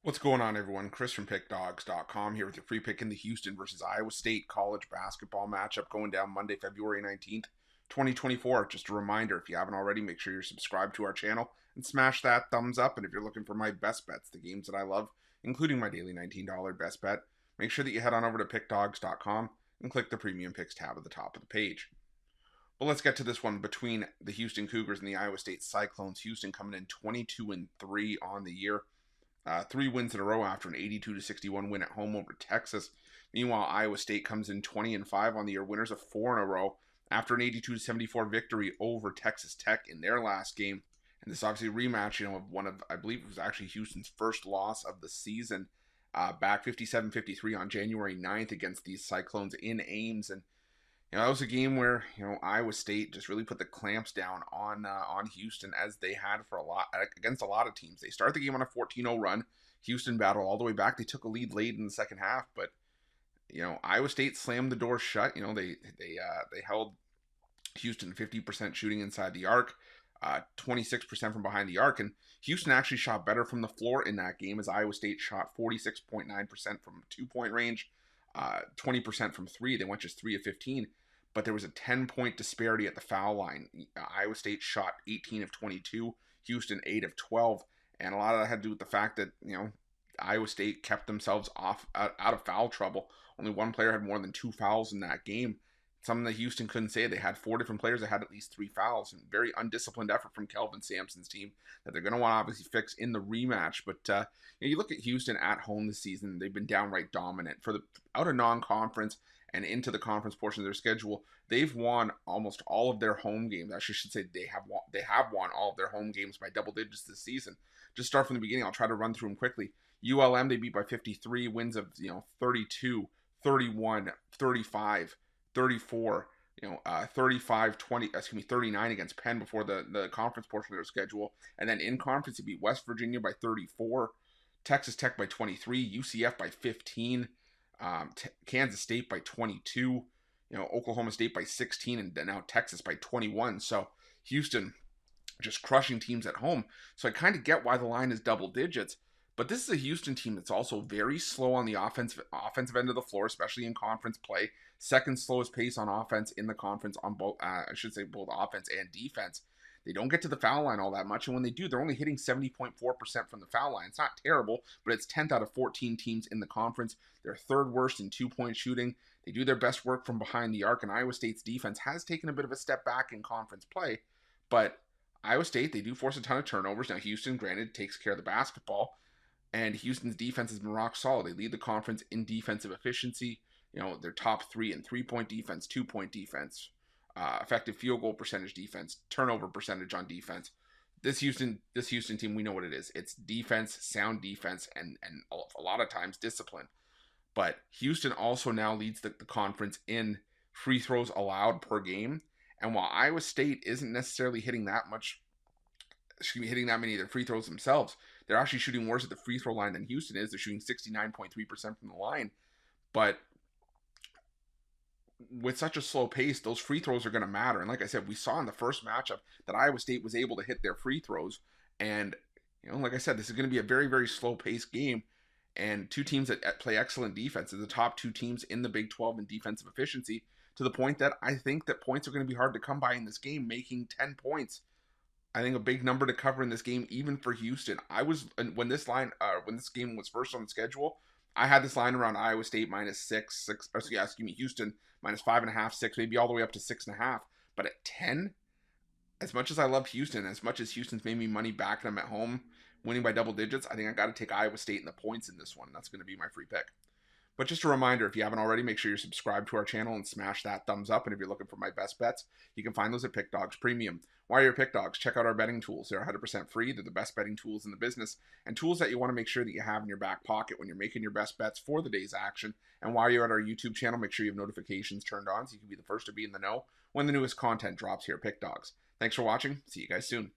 What's going on, everyone? Chris from PickDogs.com here with your free pick in the Houston versus Iowa State college basketball matchup going down Monday, February 19th, 2024. Just a reminder, if you haven't already, make sure you're subscribed to our channel and smash that thumbs up. And if you're looking for my best bets, the games that I love, including my daily $19 best bet, make sure that you head on over to PickDogs.com and click the Premium Picks tab at the top of the page. But let's get to this one between the Houston Cougars and the Iowa State Cyclones. Houston coming in 22-3 on the year. 3 wins in a row after an 82-61 win at home over Texas. Meanwhile, Iowa State comes in 20-5 on the year, winners of 4 in a row after an 82-74 victory over Texas Tech in their last game. And this obviously rematch, of one of, I believe it was actually Houston's first loss of the season, back 57-53 on January 9th against these Cyclones in Ames. And that was a game where Iowa State just really put the clamps down on Houston, as they had for a lot against a lot of teams. They start the game on a 14-0 run. Houston battled all the way back. They took a lead late in the second half, but Iowa State slammed the door shut. They held Houston 50% shooting inside the arc, 26% from behind the arc, and Houston actually shot better from the floor in that game, as Iowa State shot 46.9% from 2-point range, 20% from three. They went just 3 of 15. But there was a 10-point disparity at the foul line. Iowa State shot 18 of 22, Houston 8 of 12, and a lot of that had to do with the fact that Iowa State kept themselves out of foul trouble. Only one player had more than 2 fouls in that game. Something that Houston couldn't say. They had 4 different players that had at least 3 fouls, and very undisciplined effort from Kelvin Sampson's team that they're going to want to obviously fix in the rematch. But you look at Houston at home this season; they've been downright dominant for the out of non-conference and into the conference portion of their schedule. They've won almost all of their home games. Actually, I should say they have won all of their home games by double digits this season. Just start from the beginning. I'll try to run through them quickly. ULM, they beat by 53, wins of 32, 31, 35, 34, 35, 20, 39 against Penn before the conference portion of their schedule. And then in conference, they beat West Virginia by 34, Texas Tech by 23, UCF by 15, Kansas State by 22, Oklahoma State by 16, and now Texas by 21. So Houston just crushing teams at home. So I kind of get why the line is double digits. But this is a Houston team that's also very slow on the offensive end of the floor, especially in conference play. Second slowest pace on offense in the conference on both, both offense and defense. They don't get to the foul line all that much, and when they do, they're only hitting 70.4% from the foul line. It's not terrible, but it's 10th out of 14 teams in the conference. They're third worst in 2-point shooting. They do their best work from behind the arc, and Iowa State's defense has taken a bit of a step back in conference play, but Iowa State, they do force a ton of turnovers. Now, Houston, granted, takes care of the basketball, and Houston's defense has been rock solid. They lead the conference in defensive efficiency. They're top 3 in 3-point defense, 2-point defense, effective field goal percentage defense, turnover percentage on defense. This Houston team, we know what it is. It's defense, sound defense, and a lot of times discipline. But Houston also now leads the conference in free throws allowed per game. And while Iowa State isn't necessarily hitting that many of their free throws themselves, they're actually shooting worse at the free throw line than Houston is. They're shooting 69.3% from the line. But with such a slow pace, those free throws are going to matter. And like I said, we saw in the first matchup that Iowa State was able to hit their free throws. And, like I said, this is going to be a very, very slow paced game. And two teams that play excellent defense. They're the top 2 teams in the Big 12 in defensive efficiency, to the point that I think that points are going to be hard to come by in this game, making 10 points. I think a big number to cover in this game, even for Houston. When this game was first on the schedule, I had this line around Iowa State Houston minus 5.5, 6, maybe all the way up to 6.5. But at 10, as much as I love Houston, as much as Houston's made me money back and I'm at home winning by double digits, I think I got to take Iowa State in the points in this one. That's going to be my free pick. But just a reminder, if you haven't already, make sure you're subscribed to our channel and smash that thumbs up. And if you're looking for my best bets, you can find those at Pick Dogs Premium. While you're at Pick Dogs, check out our betting tools. They're 100% free. They're the best betting tools in the business, and tools that you want to make sure that you have in your back pocket when you're making your best bets for the day's action. And while you're at our YouTube channel, make sure you have notifications turned on so you can be the first to be in the know when the newest content drops here at Pick Dogs. Thanks for watching. See you guys soon.